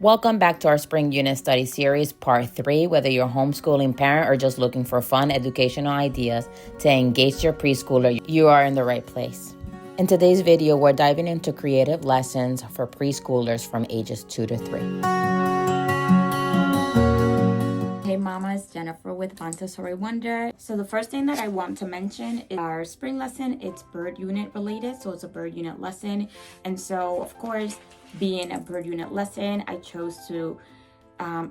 Welcome back to our Spring Unit Study Series, Part 3. Whether you're a homeschooling parent or just looking for fun educational ideas to engage your preschooler, you are in the right place. In today's video, we're diving into creative lessons for preschoolers from ages 2 to 3. Hey mama, it's Jennifer with Montessori Wonder. So the first thing that I want to mention is our spring lesson. It's bird unit related, so it's a bird unit lesson. And so of course, being a bird unit lesson, I chose to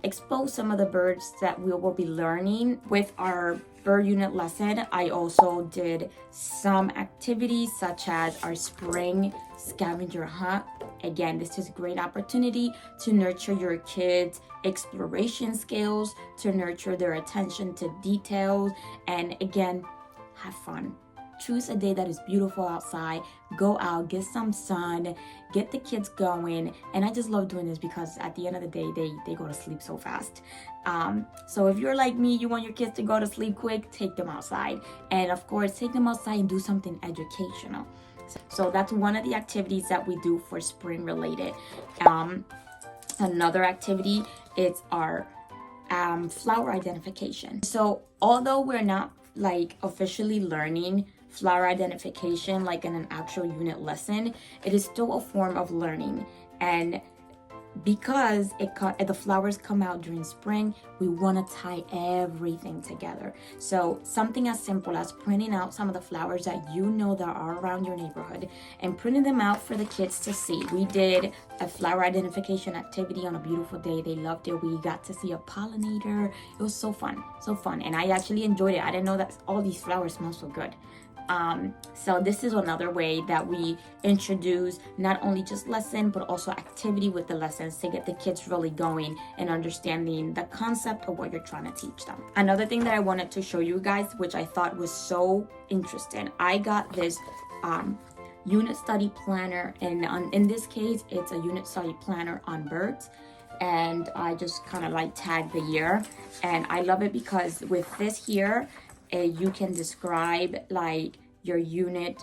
expose some of the birds that we will be learning with our bird unit lesson. I also did some activities such as our spring scavenger hunt. Again, this is a great opportunity to nurture your kids' exploration skills, to nurture their attention to details, and again, have fun. Choose a day that is beautiful outside, go out, get some sun, get the kids going. And I just love doing this because at the end of the day, they go to sleep so fast. So if you're like me, you want your kids to go to sleep quick, take them outside. And of course, take them outside and do something educational. So that's one of the activities that we do for spring related. Another activity is our flower identification. So although we're not like officially learning flower identification like in an actual unit lesson, it is still a form of learning. And because the flowers come out during spring, we want to tie everything together. So something as simple as printing out some of the flowers that you know that are around your neighborhood and printing them out for the kids to see. We did a flower identification activity on a beautiful day. They loved it. We got to see a pollinator. It was so fun, and I actually enjoyed it. I didn't know that all these flowers smell so good. So this is another way that we introduce not only just lesson, but also activity with the lessons to get the kids really going and understanding the concept of what you're trying to teach them. Another thing that I wanted to show you guys, which I thought was so interesting, I got this unit study planner, and in this case, it's a unit study planner on birds. And I just kind of like tagged the year, and I love it because with this here, you can describe like your unit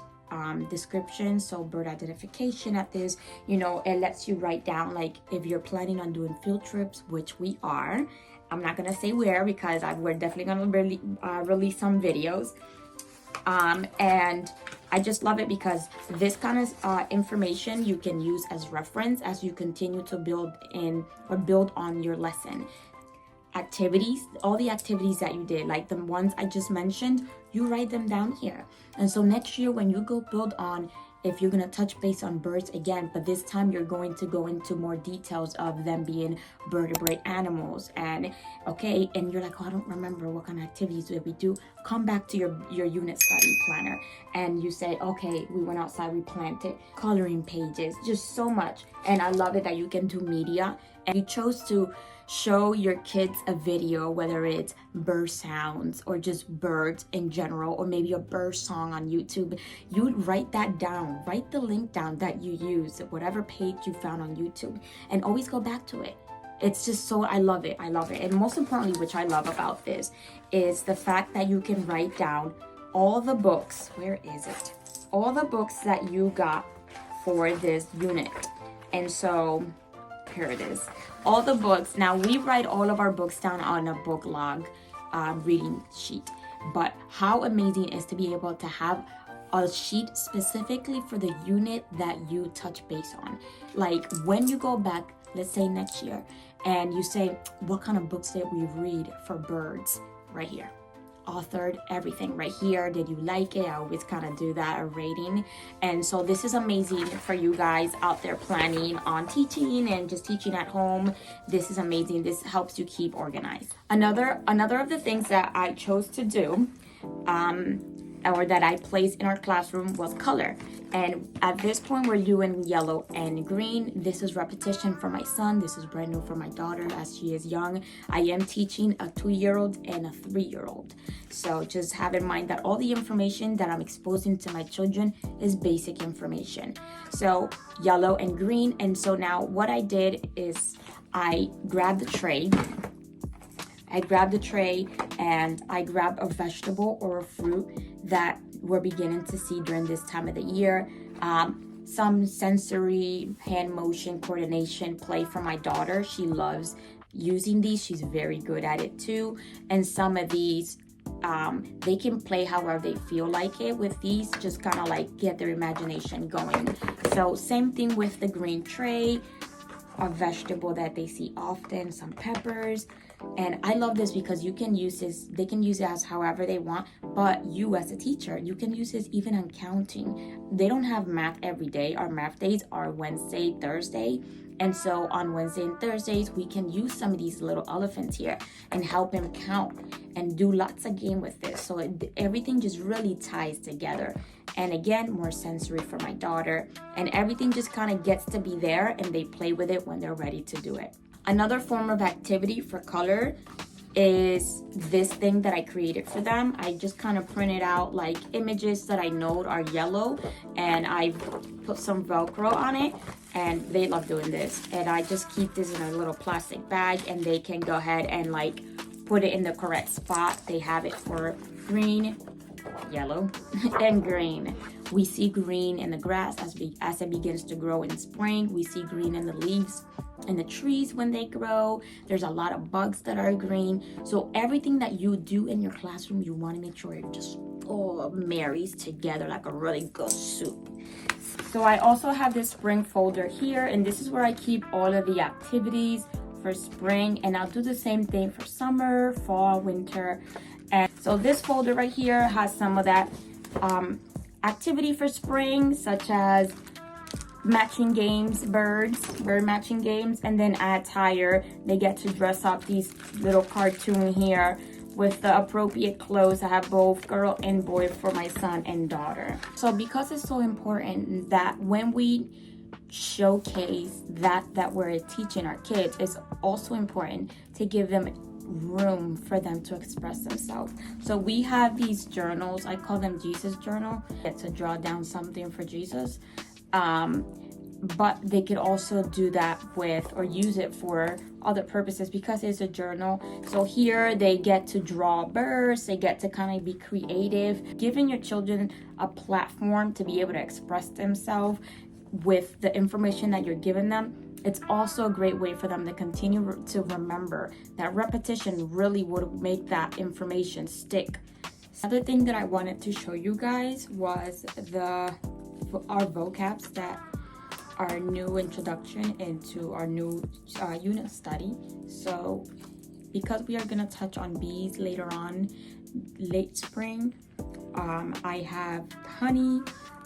description. So bird identification at this, it lets you write down like if you're planning on doing field trips, which we are. I'm not gonna say where because we're definitely gonna release some videos. And I just love it because this kind of information you can use as reference as you continue to build on your lesson. Activities, all the activities that you did, like the ones I just mentioned, you write them down here. And so next year when you go build on, if you're going to touch base on birds again, but this time you're going to go into more details of them being vertebrate animals, and you're like, I don't remember what kind of activities did we do. Come back to your unit study planner and you say, okay, we went outside, we planted, coloring pages, just so much. And I love it that you can do media, and you chose to show your kids a video, whether it's bird sounds or just birds in general, or maybe a bird song on YouTube. You write that down, write the link down that you use, whatever page you found on YouTube, and always go back to it. It's just so, I love it. And most importantly, which I love about this, is the fact that you can write down all the books. Where is it? All the books that you got for this unit. And so here it is. All the books. Now we write all of our books down on a book log reading sheet. But how amazing is to be able to have a sheet specifically for the unit that you touch base on. Like when you go back, let's say next year, and you say, what kind of books did we read for birds? Right here. Authored, everything right here. Did you like it? I always kind of do that, a rating. And so this is amazing for you guys out there planning on teaching and just teaching at home. This is amazing. This helps you keep organized. Another of the things that I chose to do or that I placed in our classroom was color. And at this point, we're doing yellow and green. This is repetition for my son. This is brand new for my daughter as she is young. I am teaching a 2-year-old and a 3-year-old. So just have in mind that all the information that I'm exposing to my children is basic information. So yellow and green. And so now what I did is I grabbed the tray. And I grabbed a vegetable or a fruit that we're beginning to see during this time of the year. some sensory hand motion coordination play for my daughter. She loves using these. She's very good at it too. And some of these, they can play however they feel like it. With these, just kind of like get their imagination going. So same thing with the green tray, a vegetable that they see often, some peppers. And I love this because you can use this, they can use it as however they want, but you as a teacher, you can use this even on counting. They don't have math every day. Our math days are Wednesday, Thursday. And so on Wednesday and Thursdays, we can use some of these little elephants here and help him count and do lots of game with this. So everything just really ties together. And again, more sensory for my daughter. And everything just kind of gets to be there and they play with it when they're ready to do it. Another form of activity for color is this thing that I created for them. I just kind of printed out like images that I know are yellow, and I put some Velcro on it, and they love doing this. And I just keep this in a little plastic bag, and they can go ahead and like put it in the correct spot. They have it for green, yellow, and green. We see green in the grass as it begins to grow in spring. We see green in the leaves and the trees when they grow. There's a lot of bugs that are green. So everything that you do in your classroom, you want to make sure it just all marries together like a really good soup. So I also have this spring folder here, and this is where I keep all of the activities for spring, and I'll do the same thing for summer, fall, winter. And so this folder right here has some of that activity for spring, such as matching games, bird matching games, and then attire. They get to dress up these little cartoon here with the appropriate clothes. I have both girl and boy for my son and daughter. So because it's so important that when we showcase that we're teaching our kids, it's also important to give them room for them to express themselves. So we have these journals, I call them Jesus journal, to draw down something for Jesus. But they could also do that with or use it for other purposes because it's a journal. So here they get to draw birds, they get to kind of be creative, giving your children a platform to be able to express themselves with the information that you're giving them. It's also a great way for them to continue to remember. That repetition really would make that information stick. Another thing that I wanted to show you guys was our vocabs that our new introduction into our new unit study. So because we are going to touch on bees later on, late spring, I have honey,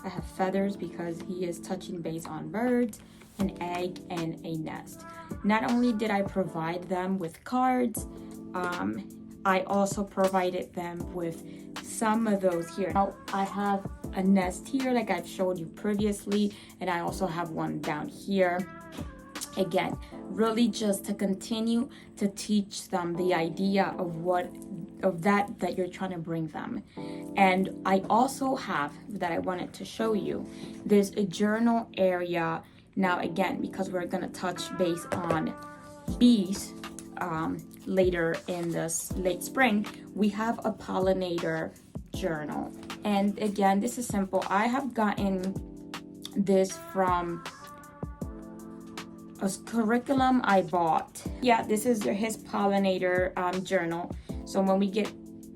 I have feathers because he is touching base on birds, an egg, and a nest. Not only did I provide them with cards, I also provided them with some of those here. Now I have a nest here like I've showed you previously, and I also have one down here. Again, really just to continue to teach them the idea of that you're trying to bring them. And I also have that I wanted to show you. There's a journal area. Now again, because we're gonna touch base on bees later in this late spring, we have a pollinator journal. And again, this is simple. I have gotten this from a curriculum I bought. Yeah, this is his pollinator journal. So when we get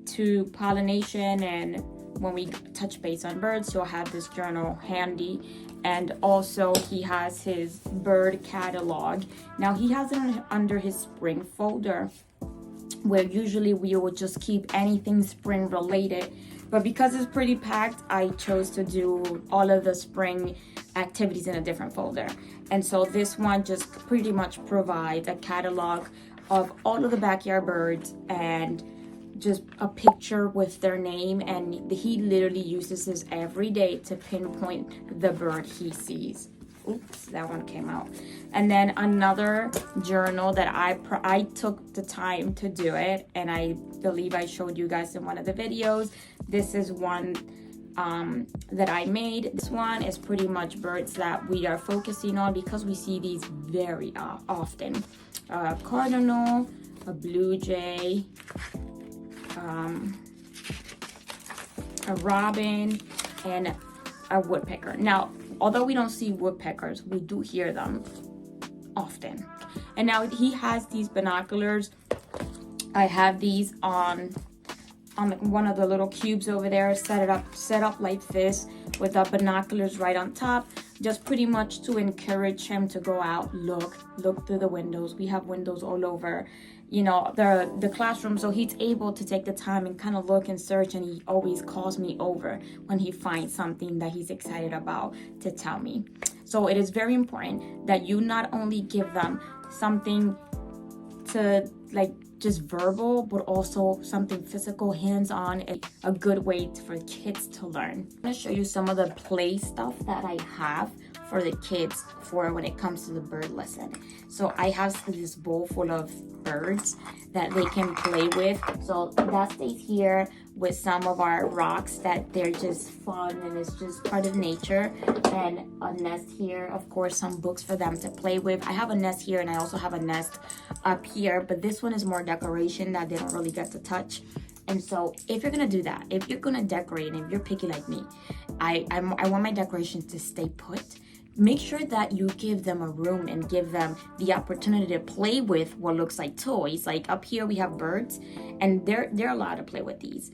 to pollination and when we touch base on birds, he'll have this journal handy. And also he has his bird catalog. Now he has it under his spring folder, where usually we will just keep anything spring related. But because it's pretty packed, I chose to do all of the spring activities in a different folder. And so this one just pretty much provides a catalog of all of the backyard birds and just a picture with their name, and he literally uses this every day to pinpoint the bird he sees. Oops, that one came out. And then another journal that I took the time to do it, and I believe I showed you guys in one of the videos. This is one that I made. This one is pretty much birds that we are focusing on because we see these very often. A cardinal, a blue jay, a robin, and a woodpecker. Now, although we don't see woodpeckers, we do hear them often. And now he has these binoculars. I have these on one of the little cubes over there, set up like this with the binoculars right on top, just pretty much to encourage him to go out, look through the windows. We have windows all over, you know, the classroom, so he's able to take the time and kind of look and search, and he always calls me over when he finds something that he's excited about to tell me. So it is very important that you not only give them something to like just verbal, but also something physical, hands-on, a good way for kids to learn. I'm gonna show you some of the play stuff that I have for the kids for when it comes to the bird lesson. So I have this bowl full of birds that they can play with. So that stays here with some of our rocks that they're just fun and it's just part of nature. And a nest here, of course, some books for them to play with. I have a nest here and I also have a nest up here, but this one is more decoration that they don't really get to touch. And so if you're gonna do that, if you're gonna decorate, and if you're picky like me, I want my decorations to stay put. Make sure that you give them a room and give them the opportunity to play with what looks like toys. Like up here we have birds, and they're allowed to play with these.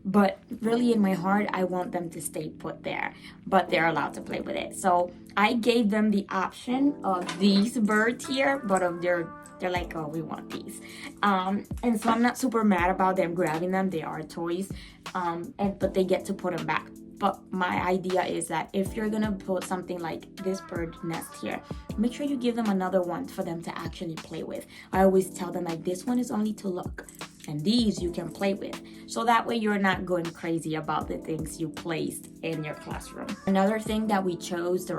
But really in my heart, I want them to stay put there, but they're allowed to play with it. So I gave them the option of these birds here, but they're like, oh, we want these. And so I'm not super mad about them grabbing them. They are toys, but they get to put them back. But my idea is that if you're gonna put something like this bird nest here, make sure you give them another one for them to actually play with. I always tell them like, this one is only to look, and these you can play with. So that way you're not going crazy about the things you placed in your classroom. Another thing that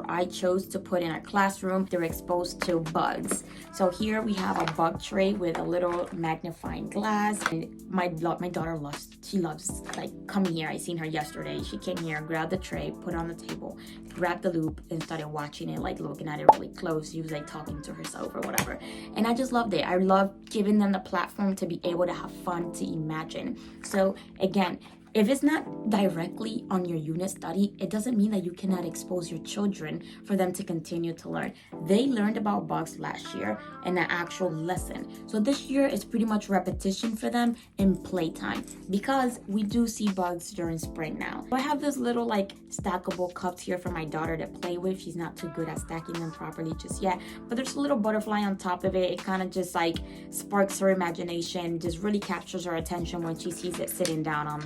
I chose to put in our classroom, they're exposed to bugs. So here we have a bug tray with a little magnifying glass. And my daughter she loves like coming here. I seen her yesterday. She came here, grabbed the tray, put it on the table, grabbed the loop and started watching it, like looking at it really close. She was like talking to herself or whatever. And I just loved it. I love giving them the platform to be able to have fun, to imagine. So again, if it's not directly on your unit study, it doesn't mean that you cannot expose your children for them to continue to learn. They learned about bugs last year in an actual lesson. So this year is pretty much repetition for them in playtime, because we do see bugs during spring now. I have this little like stackable cups here for my daughter to play with. She's not too good at stacking them properly just yet, but there's a little butterfly on top of it. It kind of just like sparks her imagination, just really captures her attention when she sees it sitting down on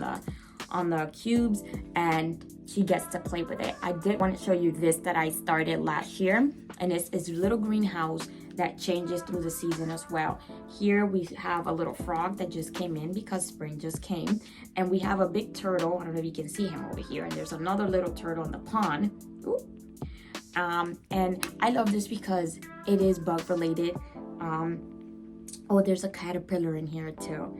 the cubes, and she gets to play with it. I did want to show you this that I started last year, and it's a little greenhouse that changes through the season as well. Here we have a little frog that just came in because spring just came, and we have a big turtle. I don't know if you can see him over here, and there's another little turtle in the pond. Ooh. And I love this because it is bug related. Oh, there's a caterpillar in here too.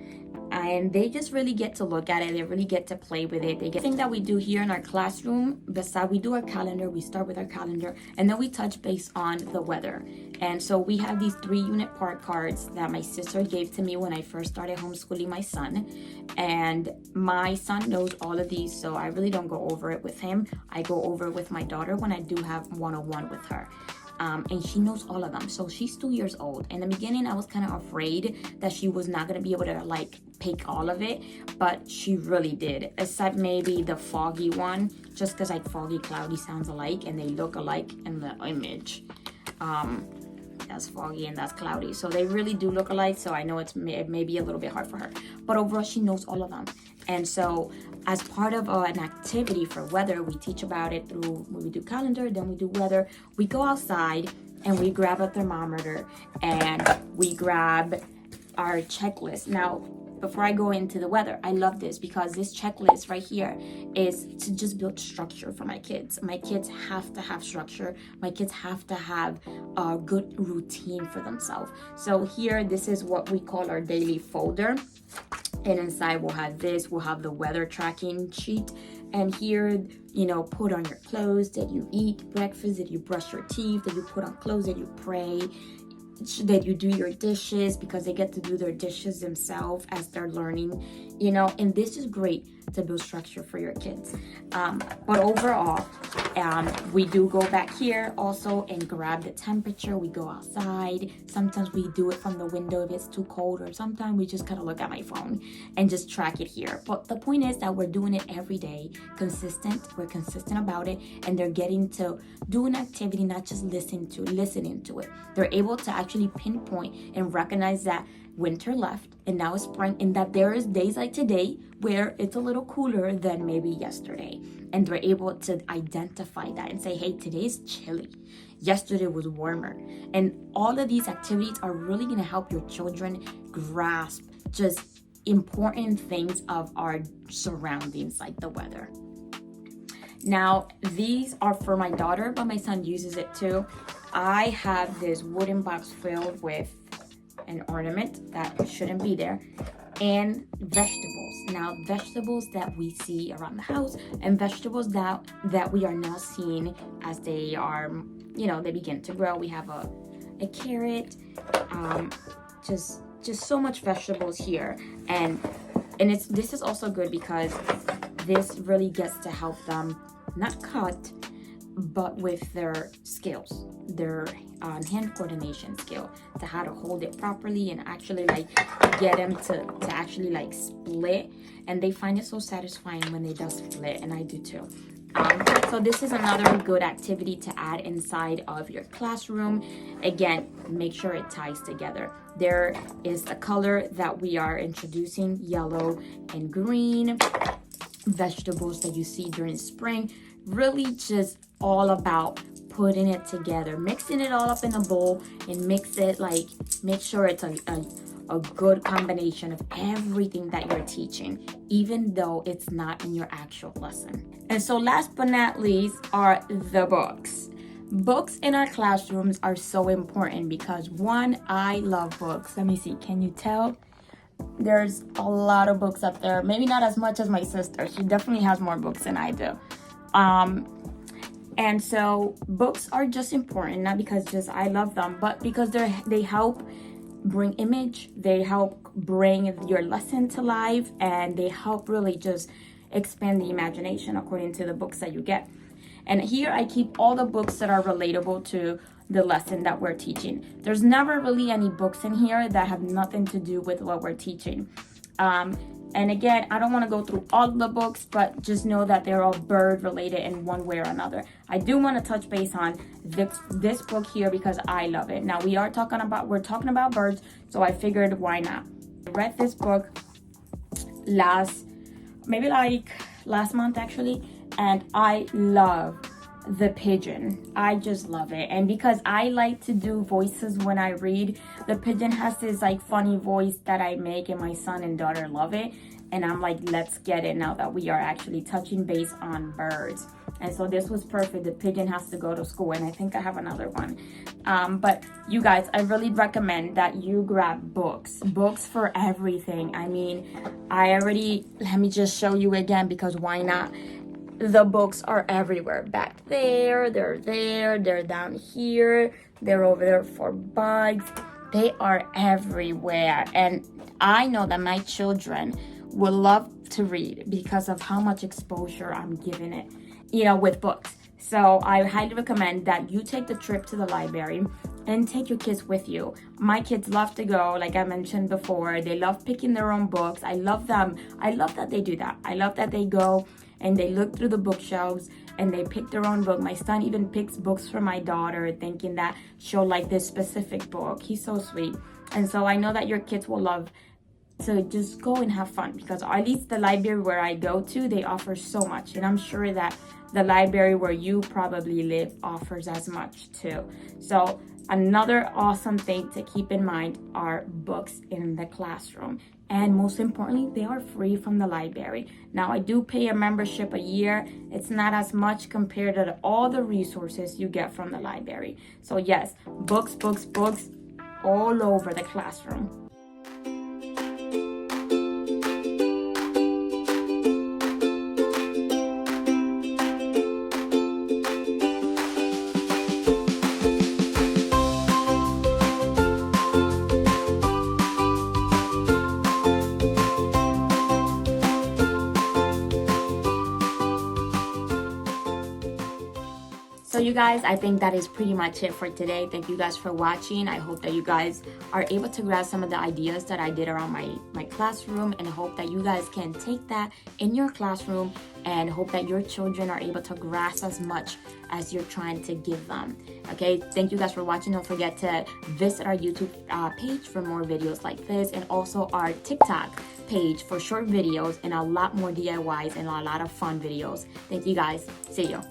And they just really get to look at it. They really get to play with it. The thing that we do here in our classroom, besides we do our calendar, we start with our calendar, and then we touch base on the weather. And so we have these 3-unit part cards that my sister gave to me when I first started homeschooling my son. And my son knows all of these, so I really don't go over it with him. I go over it with my daughter when I do have one-on-one with her. And she knows all of them. So she's 2 years old. In the beginning, I was kind of afraid that she was not going to be able to like pick all of it, but she really did, except maybe the foggy one, just because like foggy, cloudy sounds alike and they look alike in the image. That's foggy and that's cloudy, so they really do look alike. So I know it may be a little bit hard for her, but overall she knows all of them. And so as part of an activity for weather, we teach about it through when we do calendar, then we do weather. We go outside and we grab a thermometer and we grab our checklist. Now, before I go into the weather, I love this because this checklist right here is to just build structure for my kids. My kids have to have structure. My kids have to have a good routine for themselves. So here, this is what we call our daily folder. And inside we'll have this, we'll have the weather tracking sheet. And here, you know, put on your clothes. Did you eat breakfast? Did you brush your teeth? Did you put on clothes? Did you pray? That you do your dishes, because they get to do their dishes themselves as they're learning, you know. And this is great to build structure for your kids. But overall, we do go back here also and grab the temperature. We go outside. Sometimes we do it from the window if it's too cold, or sometimes we just kind of look at my phone and just track it here. But the point is that we're doing it every day, consistent. We're consistent about it, and they're getting to do an activity, not just listening to it. They're able to actually pinpoint and recognize that winter left and now it's spring, and that there is days like today where it's a little cooler than maybe yesterday, and they're able to identify that and say, hey, today's chilly, yesterday was warmer. And all of these activities are really going to help your children grasp just important things of our surroundings, like the weather. Now, these are for my daughter, but my son uses it too. I have this wooden box filled with an ornament that shouldn't be there, and vegetables. Now, vegetables that we see around the house, and vegetables that we are now seeing as they are, they begin to grow. We have a carrot, just so much vegetables here, and this is also good because this really gets to help them not cut, but with their skills, their hand coordination skill, to how to hold it properly and actually get them to actually split. And they find it so satisfying when they just split, and I do too. So this is another good activity to add inside of your classroom. Again, make sure it ties together. There is the color that we are introducing, yellow and green. Vegetables that you see during spring, really just all about putting it together, mixing it all up in a bowl, and make sure it's a good combination of everything that you're teaching, even though it's not in your actual lesson. And so last but not least are the books. Books in our classrooms are so important because, one, I love books. Let me see, can you tell? There's a lot of books up there. Maybe not as much as my sister. She definitely has more books than I do. And so books are just important, not because just I love them, but because they help bring image, they help bring your lesson to life, and they help really just expand the imagination according to the books that you get. And here I keep all the books that are relatable to the lesson that we're teaching. There's never really any books in here that have nothing to do with what we're teaching. And again, I don't want to go through all of the books, but just know that they're all bird related in one way or another. I do want to touch base on this book here because I love it. Now we're talking about birds, so I figured why not. I read this book last month actually, and I love the pigeon. I just love it. And because I like to do voices when I read, the pigeon has this funny voice that I make, and my son and daughter love it. And I'm like, let's get it now that we are actually touching base on birds. And so this was perfect. The pigeon has to go to school, and I think I have another one. But you guys, I really recommend that you grab books for everything. I mean, let me just show you again, because why not? The books are everywhere. Back there, they're down here, they're over there for bugs. They are everywhere. And I know that my children will love to read because of how much exposure I'm giving it, with books. So I highly recommend that you take the trip to the library and take your kids with you. My kids love to go, like I mentioned before. They love picking their own books. I love them. I love that they do that. I love that they go and they look through the bookshelves and they pick their own book. My son even picks books for my daughter, thinking that she'll like this specific book. He's so sweet. And so I know that your kids will love to just go and have fun, because at least the library where I go to, they offer so much. And I'm sure that the library where you probably live offers as much too. So another awesome thing to keep in mind are books in the classroom. And most importantly, they are free from the library. Now, I do pay a membership a year. It's not as much compared to all the resources you get from the library. So yes, books all over the classroom. you guys, I think that is pretty much it for today. Thank you guys for watching. I hope that you guys are able to grasp some of the ideas that I did around my classroom, and I hope that you guys can take that in your classroom and hope that your children are able to grasp as much as you're trying to give them. Okay, thank you guys for watching. Don't forget to visit our YouTube page for more videos like this, and also our TikTok page for short videos and a lot more DIYs and a lot of fun videos. Thank you guys. See you.